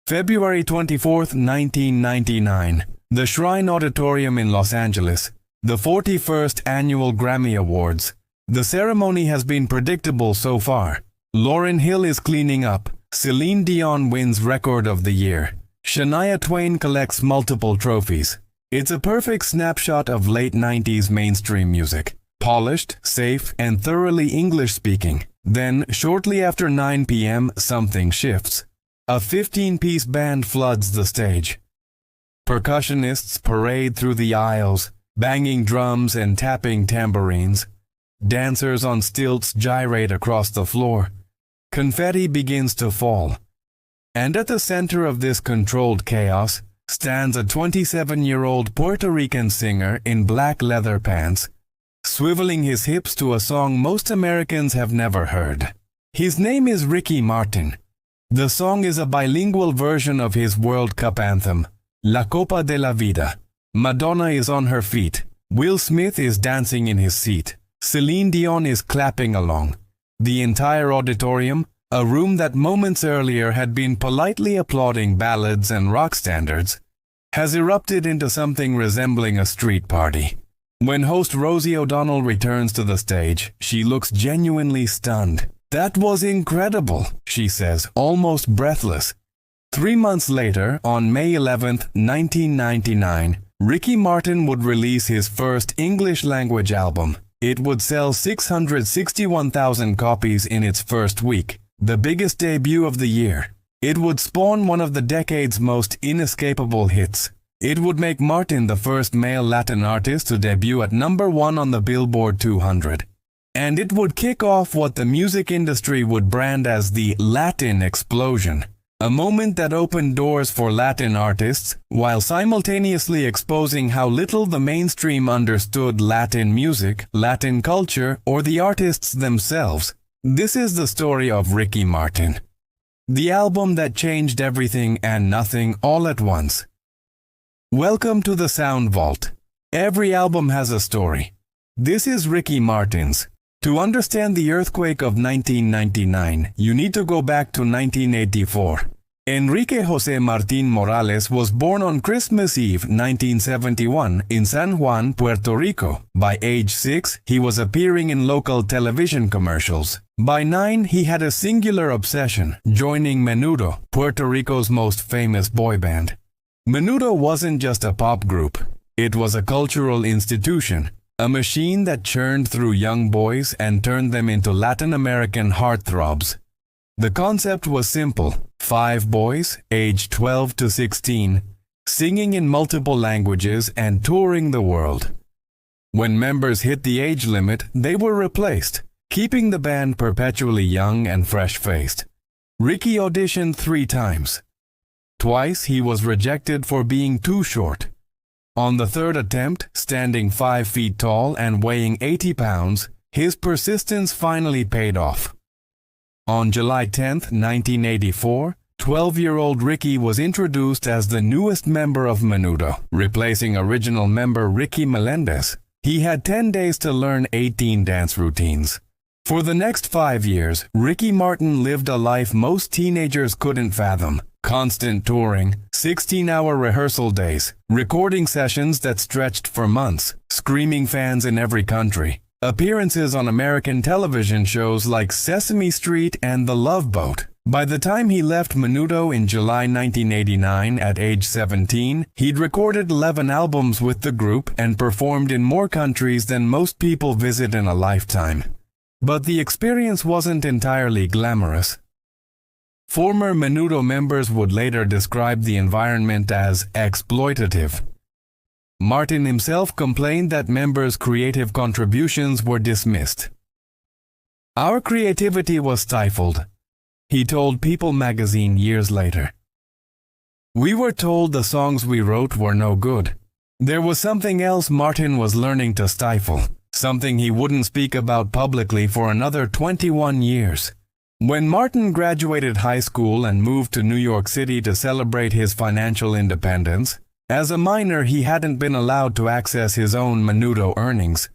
February 24, 1999, the Shrine Auditorium in Los Angeles, the 41st Annual Grammy Awards. The ceremony has been predictable so far. Lauryn Hill is cleaning up, Celine Dion wins Record of the Year, Shania Twain collects multiple trophies. It's a perfect snapshot of late 90s mainstream music. Polished, safe, and thoroughly English-speaking. Then, shortly after 9 p.m., something shifts. A 15-piece band floods the stage. Percussionists parade through the aisles, banging drums and tapping tambourines. Dancers on stilts gyrate across the floor. Confetti begins to fall. And at the center of this controlled chaos stands a 27-year-old Puerto Rican singer in black leather pants, swiveling his hips to a song most Americans have never heard. His name is Ricky Martin. The song is a bilingual version of his World Cup anthem, La Copa de la Vida. Madonna is on her feet. Will Smith is dancing in his seat. Celine Dion is clapping along. The entire auditorium, a room that moments earlier had been politely applauding ballads and rock standards, has erupted into something resembling a street party. When host Rosie O'Donnell returns to the stage, she looks genuinely stunned. "That was incredible," she says, almost breathless. 3 months later, on May 11, 1999, Ricky Martin would release his first English-language album. It would sell 661,000 copies in its first week, the biggest debut of the year. It would spawn one of the decade's most inescapable hits. It would make Martin the first male Latin artist to debut at #1 on the Billboard 200. And it would kick off what the music industry would brand as the Latin explosion, a moment that opened doors for Latin artists while simultaneously exposing how little the mainstream understood Latin music, Latin culture, or the artists themselves. This is the story of Ricky Martin. The album that changed everything and nothing all at once. Welcome to the Sound Vault. Every album has a story. This is Ricky Martin's. To understand the earthquake of 1999, you need to go back to 1984. Enrique José Martín Morales was born on Christmas Eve 1971 in San Juan, Puerto Rico. By age 6, he was appearing in local television commercials. By 9, he had a singular obsession, joining Menudo, Puerto Rico's most famous boy band. Menudo wasn't just a pop group. It was a cultural institution. A machine that churned through young boys and turned them into Latin American heartthrobs. The concept was simple. 5 boys, aged 12 to 16, singing in multiple languages and touring the world. When members hit the age limit, they were replaced, keeping the band perpetually young and fresh-faced. Ricky auditioned 3 times. Twice he was rejected for being too short. On the 3rd attempt, standing 5 feet tall and weighing 80 pounds, his persistence finally paid off. On July 10, 1984, 12-year-old Ricky was introduced as the newest member of Menudo, replacing original member Ricky Melendez. He had 10 days to learn 18 dance routines. For the next 5 years, Ricky Martin lived a life most teenagers couldn't fathom. Constant touring, 16-hour rehearsal days, recording sessions that stretched for months, screaming fans in every country, appearances on American television shows like Sesame Street and The Love Boat. By the time he left Menudo in July 1989 at age 17, he'd recorded 11 albums with the group and performed in more countries than most people visit in a lifetime. But the experience wasn't entirely glamorous. Former Menudo members would later describe the environment as exploitative. Martin himself complained that members' creative contributions were dismissed. "Our creativity was stifled," he told People magazine years later. "We were told the songs we wrote were no good. There was something else Martin was learning to stifle, something he wouldn't speak about publicly for another 21 years. When Martin graduated high school and moved to New York City to celebrate his financial independence, as a minor he hadn't been allowed to access his own Menudo earnings.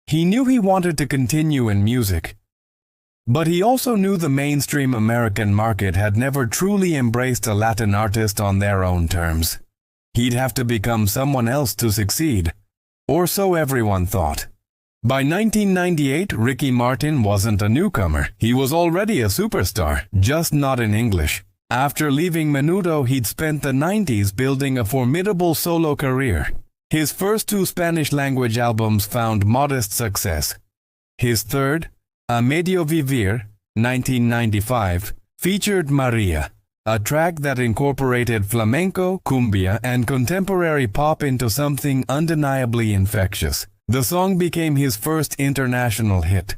He knew he wanted to continue in music. But he also knew the mainstream American market had never truly embraced a Latin artist on their own terms. He'd have to become someone else to succeed, or so everyone thought. By 1998, Ricky Martin wasn't a newcomer. He was already a superstar, just not in English. After leaving Menudo, he'd spent the 90s building a formidable solo career. His first two Spanish-language albums found modest success. His third, A Medio Vivir, 1995, featured Maria, a track that incorporated flamenco, cumbia, and contemporary pop into something undeniably infectious. The song became his first international hit.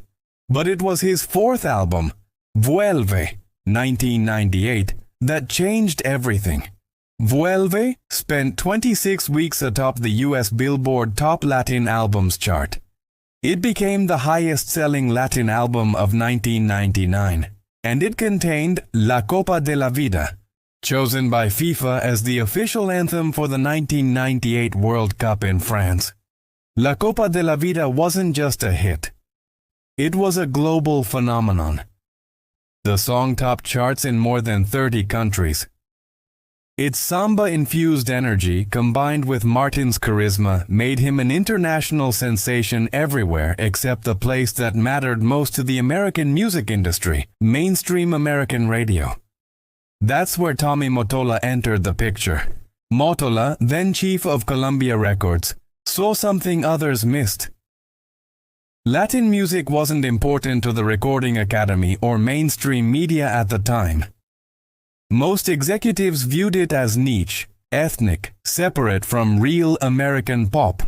But it was his fourth album, Vuelve, 1998, that changed everything. Vuelve spent 26 weeks atop the US Billboard Top Latin Albums chart. It became the highest-selling Latin album of 1999, and it contained La Copa de la Vida, chosen by FIFA as the official anthem for the 1998 World Cup in France. La Copa de la Vida wasn't just a hit. It was a global phenomenon. The song topped charts in more than 30 countries. Its samba-infused energy, combined with Martin's charisma, made him an international sensation everywhere except the place that mattered most to the American music industry, mainstream American radio. That's where Tommy Mottola entered the picture. Mottola, then chief of Columbia Records, saw something others missed. Latin music wasn't important to the Recording Academy or mainstream media at the time. Most executives viewed it as niche, ethnic, separate from real American pop.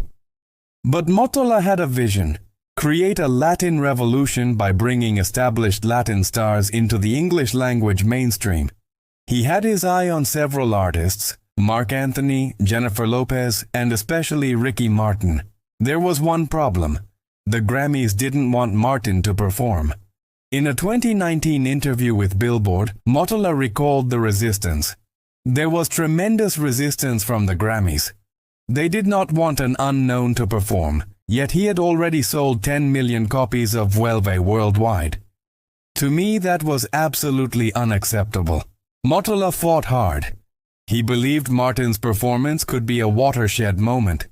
But Mottola had a vision: create a Latin revolution by bringing established Latin stars into the English-language mainstream. He had his eye on several artists: Marc Anthony, Jennifer Lopez, and especially Ricky Martin. There was one problem: the Grammys didn't want Martin to perform. In a 2019 interview with Billboard, Mottola recalled the resistance. There was tremendous resistance from the Grammys. They did not want an unknown to perform, yet he had already sold 10 million copies of Vuelve worldwide. To me, that was absolutely unacceptable. Mottola fought hard. He believed Martin's performance could be a watershed moment.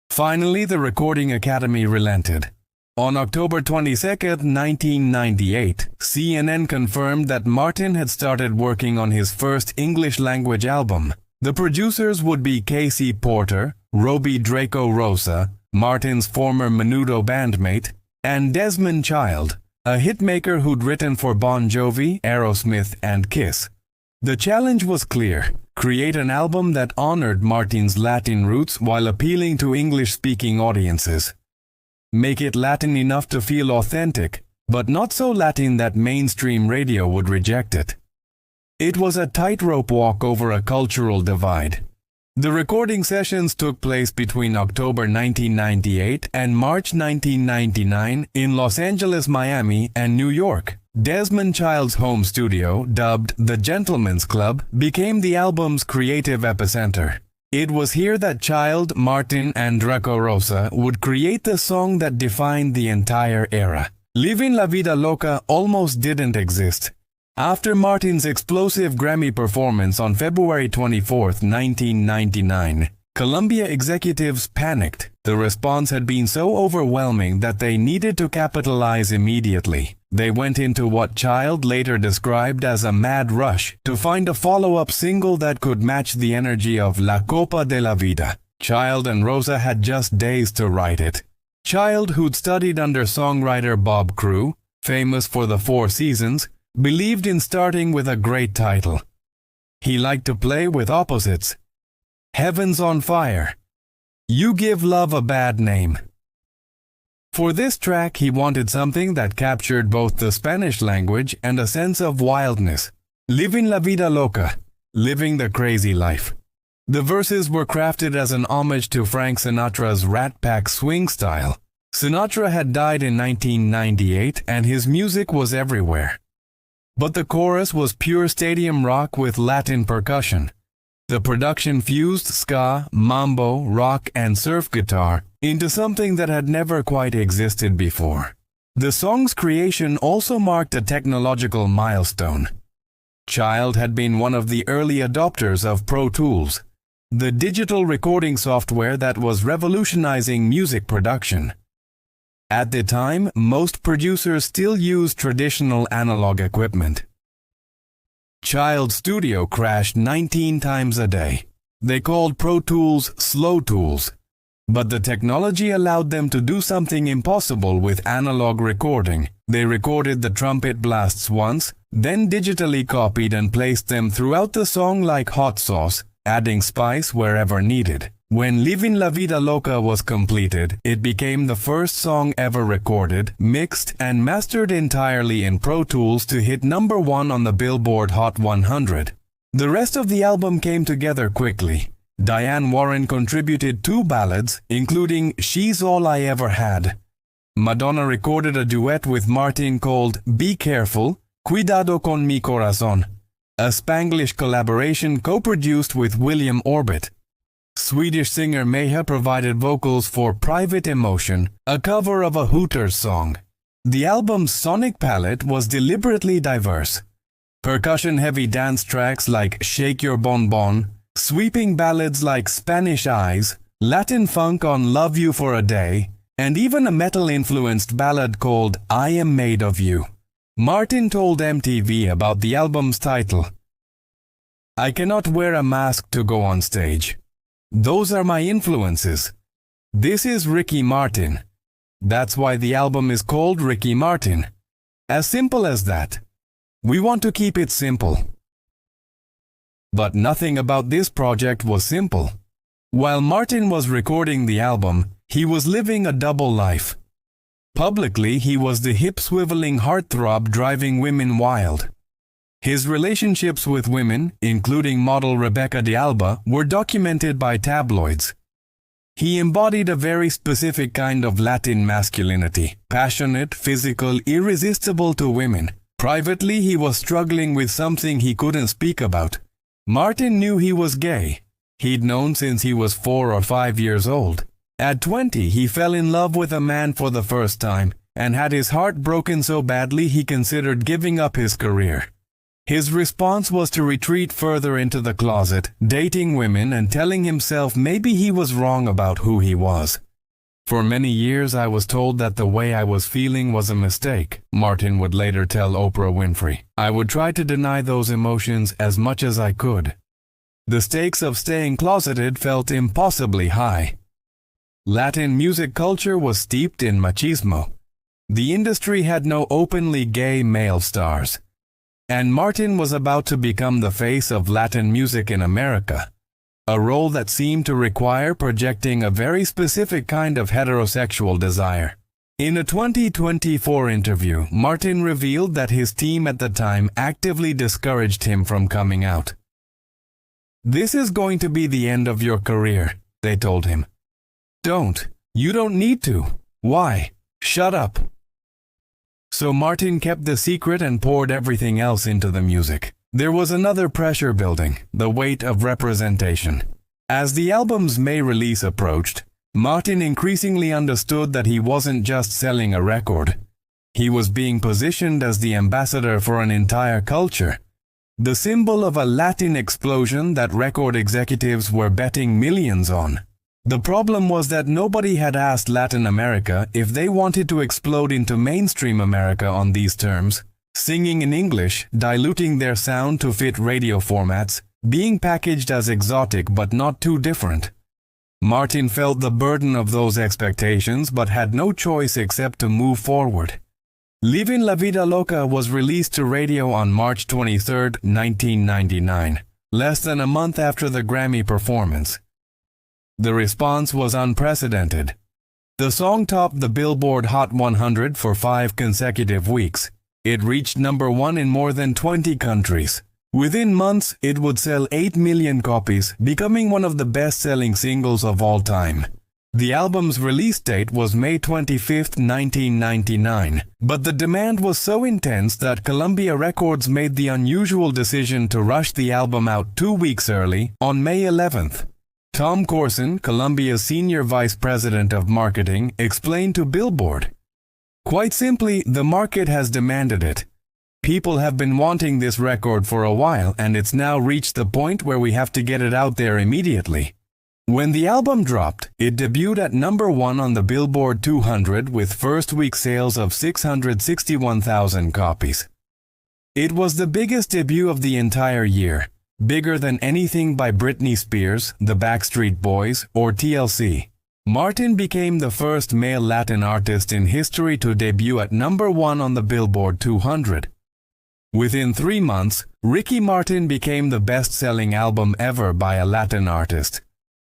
Finally, the Recording Academy relented. On October 22, 1998, CNN confirmed that Martin had started working on his first English-language album. The producers would be Casey Porter, Robbie Draco Rosa, Martin's former Menudo bandmate, and Desmond Child, a hitmaker who'd written for Bon Jovi, Aerosmith, and Kiss. The challenge was clear: create an album that honored Martin's Latin roots while appealing to English-speaking audiences. Make it Latin enough to feel authentic, but not so Latin that mainstream radio would reject it. It was a tightrope walk over a cultural divide. The recording sessions took place between October 1998 and March 1999 in Los Angeles, Miami, and New York. Desmond Child's home studio, dubbed The Gentleman's Club, became the album's creative epicenter. It was here that Child, Martin, and Draco Rosa would create the song that defined the entire era. Living La Vida Loca almost didn't exist. After Martin's explosive Grammy performance on February 24, 1999, Columbia executives panicked. The response had been so overwhelming that they needed to capitalize immediately. They went into what Child later described as a mad rush to find a follow-up single that could match the energy of La Copa de la Vida. Child and Rosa had just days to write it. Child, who'd studied under songwriter Bob Crewe, famous for the Four Seasons, believed in starting with a great title. He liked to play with opposites. Heaven's on Fire. You Give Love a Bad Name. For this track, he wanted something that captured both the Spanish language and a sense of wildness. Living La Vida Loca, living the crazy life. The verses were crafted as an homage to Frank Sinatra's Rat Pack swing style. Sinatra had died in 1998 and his music was everywhere. But the chorus was pure stadium rock with Latin percussion. The production fused ska, mambo, rock, and surf guitar into something that had never quite existed before. The song's creation also marked a technological milestone. Child had been one of the early adopters of Pro Tools, the digital recording software that was revolutionizing music production. At the time, most producers still used traditional analog equipment. Child's studio crashed 19 times a day. They called Pro Tools slow tools, but the technology allowed them to do something impossible with analog recording. They recorded the trumpet blasts once, then digitally copied and placed them throughout the song like hot sauce, adding spice wherever needed. When Livin' La Vida Loca was completed, it became the first song ever recorded, mixed, and mastered entirely in Pro Tools to hit number 1 on the Billboard Hot 100. The rest of the album came together quickly. Diane Warren contributed 2 ballads, including She's All I Ever Had. Madonna recorded a duet with Martin called Be Careful, Cuidado con mi corazón, a Spanglish collaboration co-produced with William Orbit. Swedish singer Meja provided vocals for Private Emotion, a cover of a Hooters song. The album's sonic palette was deliberately diverse. Percussion-heavy dance tracks like Shake Your Bon Bon, sweeping ballads like Spanish Eyes, Latin funk on Love You for a Day, and even a metal-influenced ballad called I Am Made of You. Martin told MTV about the album's title, "I cannot wear a mask to go on stage. Those are my influences. This is Ricky Martin. That's why the album is called Ricky Martin. As simple as that. We want to keep it simple." But nothing about this project was simple. While Martin was recording the album, he was living a double life. Publicly, he was the hip-swiveling heartthrob driving women wild. His relationships with women, including model Rebecca D'Alba, were documented by tabloids. He embodied a very specific kind of Latin masculinity, passionate, physical, irresistible to women. Privately, he was struggling with something he couldn't speak about. Martin knew he was gay. He'd known since he was 4 or 5 years old. At 20, he fell in love with a man for the first time, and had his heart broken so badly he considered giving up his career. His response was to retreat further into the closet, dating women and telling himself maybe he was wrong about who he was. "For many years I was told that the way I was feeling was a mistake," Martin would later tell Oprah Winfrey. "I would try to deny those emotions as much as I could. The stakes of staying closeted felt impossibly high." Latin music culture was steeped in machismo. The industry had no openly gay male stars. And Martin was about to become the face of Latin music in America, a role that seemed to require projecting a very specific kind of heterosexual desire. In a 2024 interview, Martin revealed that his team at the time actively discouraged him from coming out. "This is going to be the end of your career," they told him. "Don't. You don't need to. Why? Shut up." So Martin kept the secret and poured everything else into the music. There was another pressure building, the weight of representation. As the album's May release approached, Martin increasingly understood that he wasn't just selling a record. He was being positioned as the ambassador for an entire culture, the symbol of a Latin explosion that record executives were betting millions on. The problem was that nobody had asked Latin America if they wanted to explode into mainstream America on these terms, singing in English, diluting their sound to fit radio formats, being packaged as exotic but not too different. Martin felt the burden of those expectations but had no choice except to move forward. Livin' La Vida Loca was released to radio on March 23, 1999, less than a month after the Grammy performance. The response was unprecedented. The song topped the Billboard Hot 100 for 5 consecutive weeks. It reached number 1 in more than 20 countries. Within months, it would sell 8 million copies, becoming one of the best-selling singles of all time. The album's release date was May 25, 1999, but the demand was so intense that Columbia Records made the unusual decision to rush the album out 2 weeks early, on May 11th. Tom Corson, Columbia's senior vice president of marketing, explained to Billboard, Quite simply, the market has demanded it. People have been wanting this record for a while, and it's now reached the point where we have to get it out there immediately. When the album dropped, it debuted at number 1 on the Billboard 200 with first-week sales of 661,000 copies. It was the biggest debut of the entire year, bigger than anything by Britney Spears, the Backstreet Boys, or TLC. Martin became the first male Latin artist in history to debut at number 1 on the Billboard 200. Within 3 months, Ricky Martin became the best-selling album ever by a Latin artist.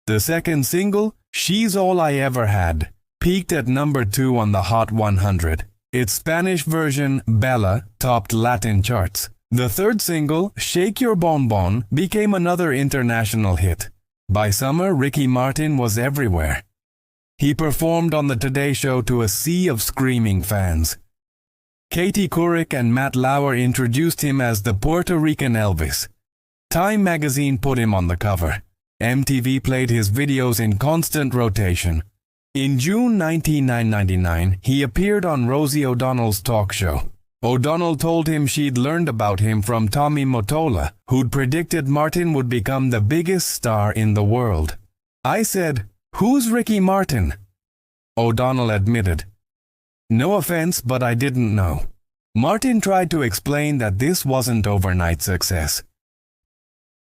The second single, She's All I Ever Had, peaked at number 2 on the Hot 100. Its Spanish version, Bella, topped Latin charts. The third single, Shake Your Bon Bon, became another international hit. By summer, Ricky Martin was everywhere. He performed on the Today Show to a sea of screaming fans. Katie Couric and Matt Lauer introduced him as the Puerto Rican Elvis. Time magazine put him on the cover. MTV played his videos in constant rotation. In June 1999, he appeared on Rosie O'Donnell's talk show. O'Donnell told him she'd learned about him from Tommy Mottola, who'd predicted Martin would become the biggest star in the world. I said, "Who's Ricky Martin?" O'Donnell admitted, "No offense, but I didn't know." Martin tried to explain that this wasn't overnight success.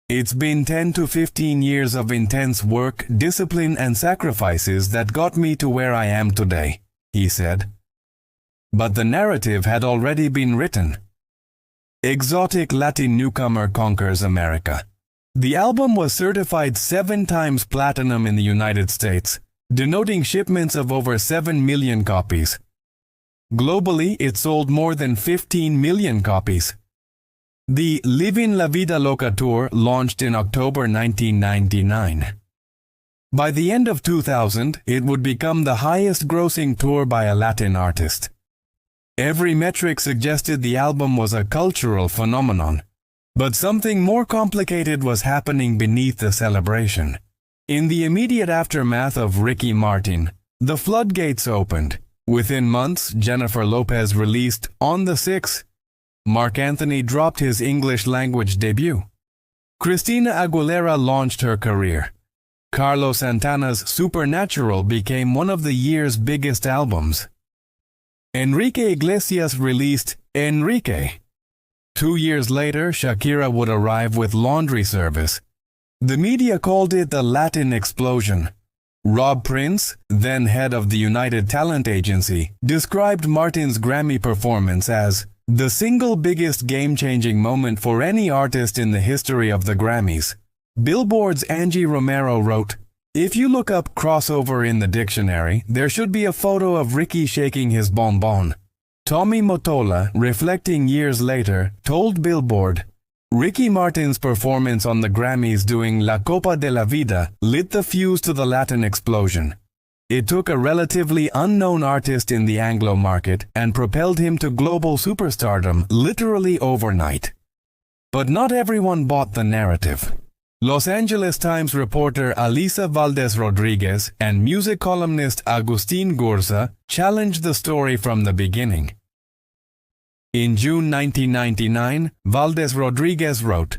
"It's been 10 to 15 years of intense work, discipline, and sacrifices that got me to where I am today," he said. But the narrative had already been written. Exotic Latin newcomer conquers America. The album was certified 7 times platinum in the United States, denoting shipments of over 7 million copies. Globally, it sold more than 15 million copies. The Livin' La Vida Loca tour launched in October 1999. By the end of 2000, it would become the highest-grossing tour by a Latin artist. Every metric suggested the album was a cultural phenomenon. But something more complicated was happening beneath the celebration. In the immediate aftermath of Ricky Martin, the floodgates opened. Within months, Jennifer Lopez released On the 6th. Marc Anthony dropped his English-language debut. Christina Aguilera launched her career. Carlos Santana's Supernatural became one of the year's biggest albums. Enrique Iglesias released Enrique. 2 years later, Shakira would arrive with Laundry Service. The media called it the Latin explosion. Rob Prince, then head of the United Talent Agency, described Martin's Grammy performance as the single biggest game-changing moment for any artist in the history of the Grammys. Billboard's Angie Romero wrote, "If you look up crossover in the dictionary, there should be a photo of Ricky shaking his bonbon." Tommy Mottola, reflecting years later, told Billboard, "Ricky Martin's performance on the Grammys doing La Copa de la Vida lit the fuse to the Latin explosion. It took a relatively unknown artist in the Anglo market and propelled him to global superstardom literally overnight." But not everyone bought the narrative. Los Angeles Times reporter Alisa Valdez Rodriguez and music columnist Agustin Gurza challenged the story from the beginning. In June 1999, Valdez Rodriguez wrote,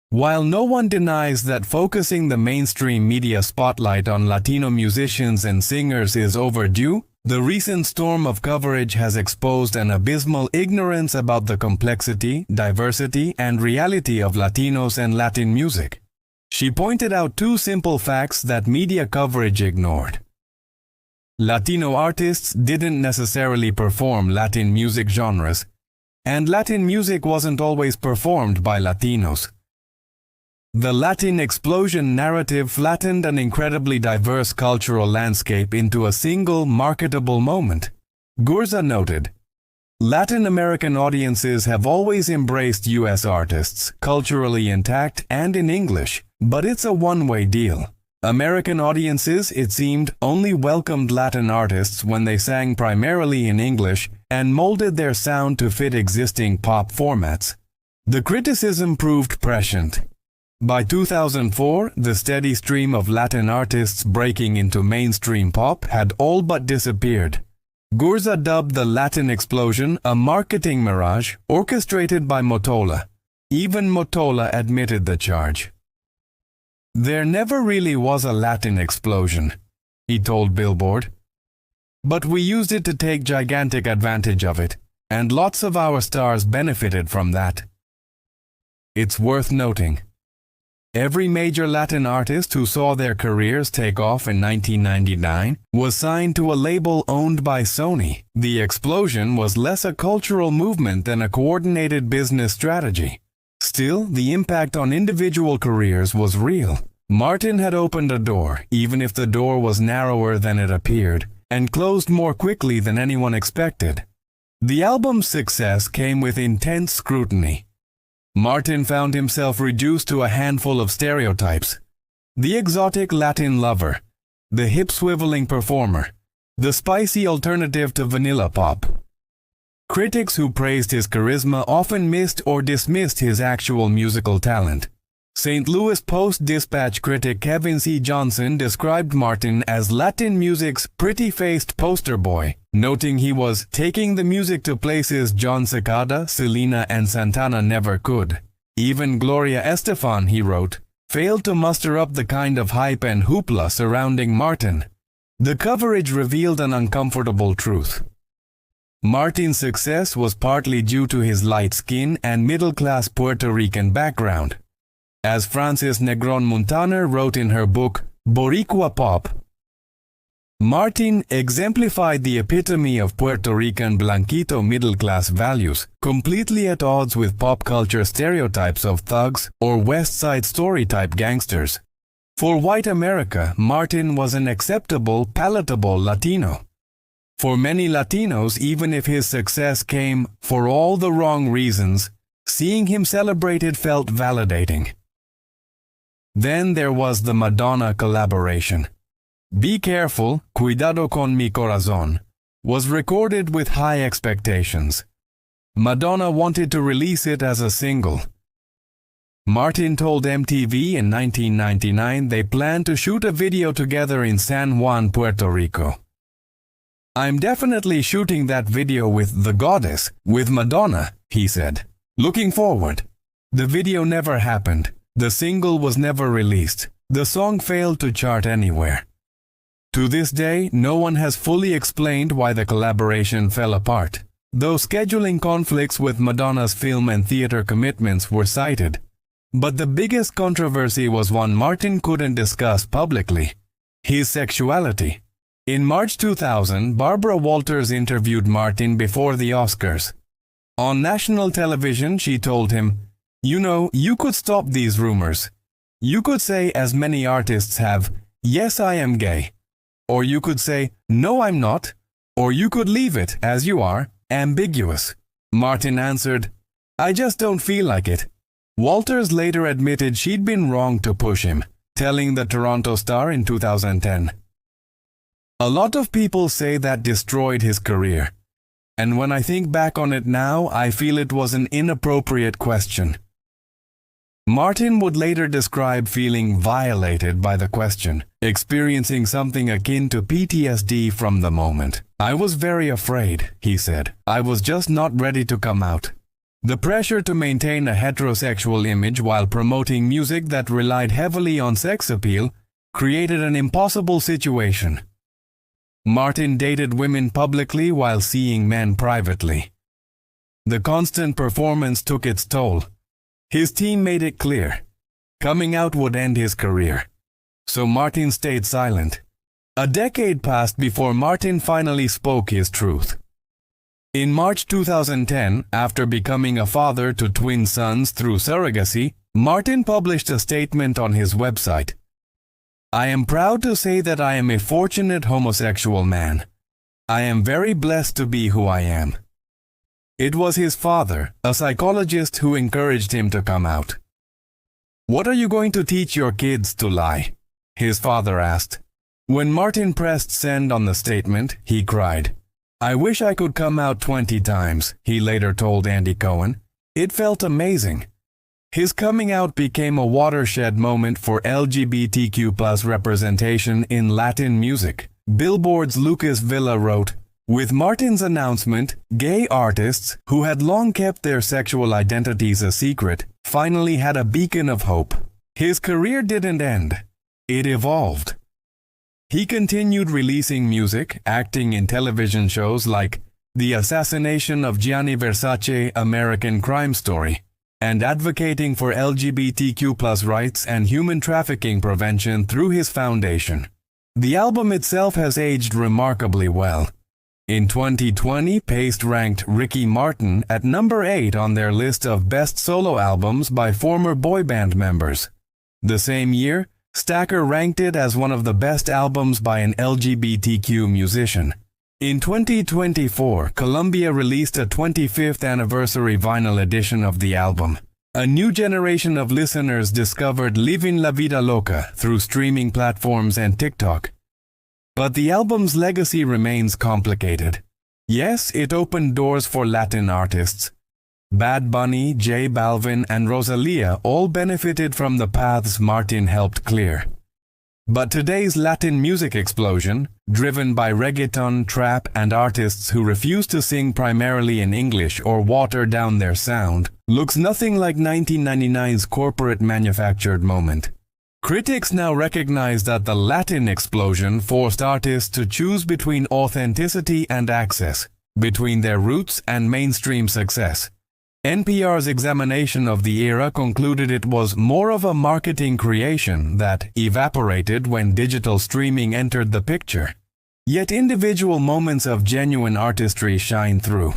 "While no one denies that focusing the mainstream media spotlight on Latino musicians and singers is overdue, the recent storm of coverage has exposed an abysmal ignorance about the complexity, diversity, and reality of Latinos and Latin music." She pointed out 2 simple facts that media coverage ignored. Latino artists didn't necessarily perform Latin music genres, and Latin music wasn't always performed by Latinos. The Latin explosion narrative flattened an incredibly diverse cultural landscape into a single marketable moment. Gurza noted, "Latin American audiences have always embraced U.S. artists, culturally intact and in English, but it's a one-way deal. American audiences, it seemed, only welcomed Latin artists when they sang primarily in English and molded their sound to fit existing pop formats. The criticism proved prescient. By 2004, the steady stream of Latin artists breaking into mainstream pop had all but disappeared. Gurza dubbed the Latin explosion a marketing mirage orchestrated by Mottola. Even Mottola admitted the charge. "There never really was a Latin explosion," he told Billboard. "But we used it to take gigantic advantage of it, and lots of our stars benefited from that." It's worth noting, every major Latin artist who saw their careers take off in 1999 was signed to a label owned by Sony. The explosion was less a cultural movement than a coordinated business strategy. Still, the impact on individual careers was real. Martin had opened a door, even if the door was narrower than it appeared, and closed more quickly than anyone expected. The album's success came with intense scrutiny. Martin found himself reduced to a handful of stereotypes: the exotic Latin lover, the hip-swiveling performer, the spicy alternative to vanilla pop. Critics who praised his charisma often missed or dismissed his actual musical talent. St. Louis Post-Dispatch critic Kevin C. Johnson described Martin as Latin music's pretty-faced poster boy, noting he was taking the music to places John Cicada, Selena, and Santana never could. Even Gloria Estefan, he wrote, failed to muster up the kind of hype and hoopla surrounding Martin. The coverage revealed an uncomfortable truth. Martin's success was partly due to his light skin and middle-class Puerto Rican background. As Frances Negron Montaner wrote in her book, Boricua Pop, Martin exemplified the epitome of Puerto Rican blanquito middle-class values, completely at odds with pop culture stereotypes of thugs or West Side Story-type gangsters. For white America, Martin was an acceptable, palatable Latino. For many Latinos, even if his success came for all the wrong reasons, seeing him celebrated felt validating. Then there was the Madonna collaboration. Be Careful, Cuidado con mi corazón, was recorded with high expectations. Madonna wanted to release it as a single. Martin told MTV in 1999 they planned to shoot a video together in San Juan, Puerto Rico. "I'm definitely shooting that video with the goddess, with Madonna," he said. Looking forward. The video never happened. The single was never released. The song failed to chart anywhere. To this day, no one has fully explained why the collaboration fell apart, though scheduling conflicts with Madonna's film and theater commitments were cited. But the biggest controversy was one Martin couldn't discuss publicly: his sexuality. In March 2000, Barbara Walters interviewed Martin before the Oscars. On national television, she told him, "You know, you could stop these rumors. You could say, as many artists have, 'Yes, I am gay.' Or you could say, 'No, I'm not.' Or you could leave it, as you are, ambiguous." Martin answered, "I just don't feel like it." Walters later admitted she'd been wrong to push him, telling the Toronto Star in 2010. A lot of people say that destroyed his career. And when I think back on it now, I feel it was an inappropriate question. Martin would later describe feeling violated by the question, experiencing something akin to PTSD from the moment. "I was very afraid," he said. "I was just not ready to come out." The pressure to maintain a heterosexual image while promoting music that relied heavily on sex appeal created an impossible situation. Martin dated women publicly while seeing men privately. The constant performance took its toll. His team made it clear. Coming out would end his career. So Martin stayed silent. A decade passed before Martin finally spoke his truth. In March 2010, after becoming a father to twin sons through surrogacy, Martin published a statement on his website. "I am proud to say that I am a fortunate homosexual man. I am very blessed to be who I am." It was his father, a psychologist, who encouraged him to come out. "What are you going to teach your kids to lie?" his father asked. When Martin pressed send on the statement, he cried, "I wish I could come out 20 times, he later told Andy Cohen. It felt amazing. His coming out became a watershed moment for LGBTQ+ representation in Latin music. Billboard's Lucas Villa wrote, With Martin's announcement, gay artists, who had long kept their sexual identities a secret, finally had a beacon of hope. His career didn't end. It evolved. He continued releasing music, acting in television shows like The Assassination of Gianni Versace, American Crime Story, and advocating for LGBTQ+ rights and human trafficking prevention through his foundation. The album itself has aged remarkably well. In 2020, Paste ranked Ricky Martin at number 8 on their list of best solo albums by former boy band members. The same year, Stacker ranked it as one of the best albums by an LGBTQ musician. In 2024, Columbia released a 25th anniversary vinyl edition of the album. A new generation of listeners discovered Livin' La Vida Loca through streaming platforms and TikTok. But the album's legacy remains complicated. Yes, it opened doors for Latin artists. Bad Bunny, J Balvin, and Rosalía all benefited from the paths Martin helped clear. But today's Latin music explosion, driven by reggaeton, trap, and artists who refuse to sing primarily in English or water down their sound, looks nothing like 1999's corporate manufactured moment. Critics now recognize that the Latin explosion forced artists to choose between authenticity and access, between their roots and mainstream success. NPR's examination of the era concluded it was more of a marketing creation that evaporated when digital streaming entered the picture. Yet individual moments of genuine artistry shine through.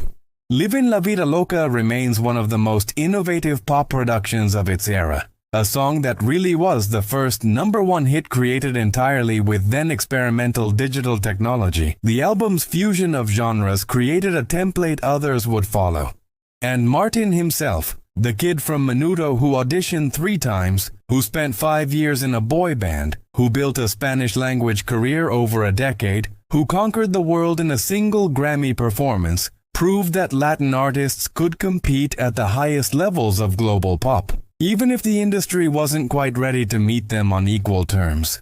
Livin' La Vida Loca remains one of the most innovative pop productions of its era. A song that really was the first #1 hit created entirely with then experimental digital technology. The album's fusion of genres created a template others would follow. And Martin himself, the kid from Menudo who auditioned 3 times, who spent 5 years in a boy band, who built a Spanish-language career over a decade, who conquered the world in a single Grammy performance, proved that Latin artists could compete at the highest levels of global pop, even if the industry wasn't quite ready to meet them on equal terms.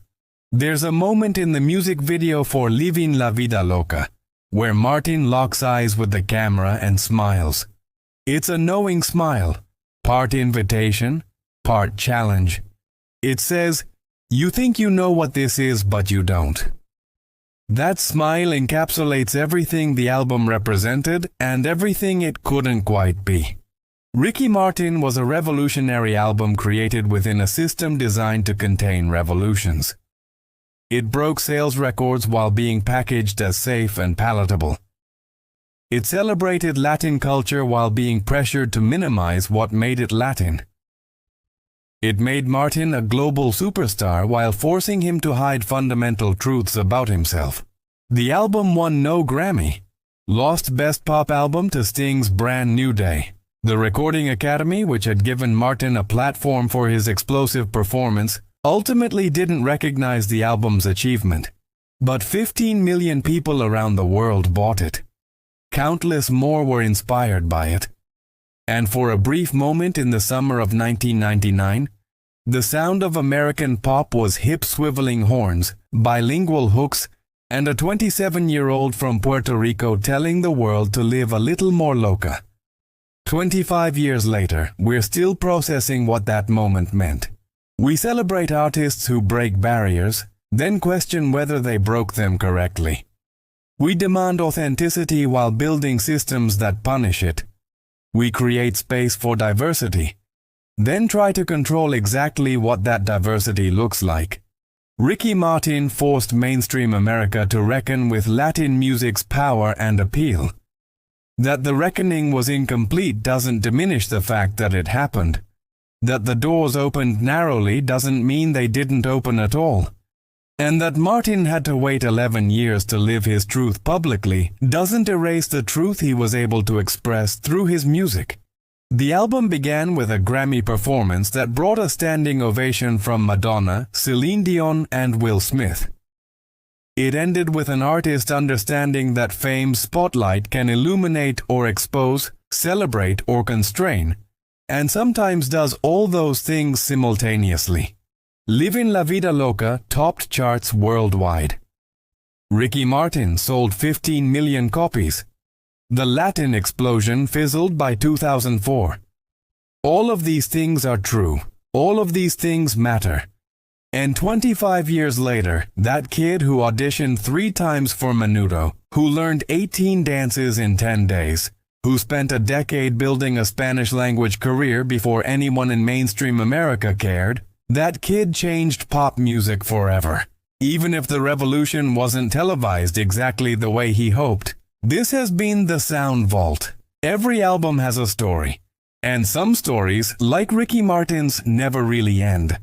There's a moment in the music video for Livin' La Vida Loca, where Martin locks eyes with the camera and smiles. It's a knowing smile, part invitation, part challenge. It says, "You think you know what this is, but you don't." That smile encapsulates everything the album represented and everything it couldn't quite be. Ricky Martin was a revolutionary album created within a system designed to contain revolutions. It broke sales records while being packaged as safe and palatable. It celebrated Latin culture while being pressured to minimize what made it Latin. It made Martin a global superstar while forcing him to hide fundamental truths about himself. The album won no Grammy, lost Best Pop Album to Sting's Brand New Day. The Recording Academy, which had given Martin a platform for his explosive performance, ultimately didn't recognize the album's achievement. But 15 million people around the world bought it. Countless more were inspired by it. And for a brief moment in the summer of 1999, the sound of American pop was hip-swiveling horns, bilingual hooks, and a 27-year-old from Puerto Rico telling the world to live a little more loca. 25 years later, we're still processing what that moment meant. We celebrate artists who break barriers, then question whether they broke them correctly. We demand authenticity while building systems that punish it. We create space for diversity, then try to control exactly what that diversity looks like. Ricky Martin forced mainstream America to reckon with Latin music's power and appeal. That the reckoning was incomplete doesn't diminish the fact that it happened. That the doors opened narrowly doesn't mean they didn't open at all. And that Martin had to wait 11 years to live his truth publicly doesn't erase the truth he was able to express through his music. The album began with a Grammy performance that brought a standing ovation from Madonna, Celine Dion, and Will Smith. It ended with an artist understanding that fame's spotlight can illuminate or expose, celebrate or constrain, and sometimes does all those things simultaneously. Livin' La Vida Loca topped charts worldwide. Ricky Martin sold 15 million copies. The Latin explosion fizzled by 2004. All of these things are true. All of these things matter. And 25 years later, that kid who auditioned 3 times for Menudo, who learned 18 dances in 10 days, who spent a decade building a Spanish-language career before anyone in mainstream America cared, that kid changed pop music forever. Even if the revolution wasn't televised exactly the way he hoped. This has been the Sound Vault. Every album has a story. And some stories, like Ricky Martin's, never really end.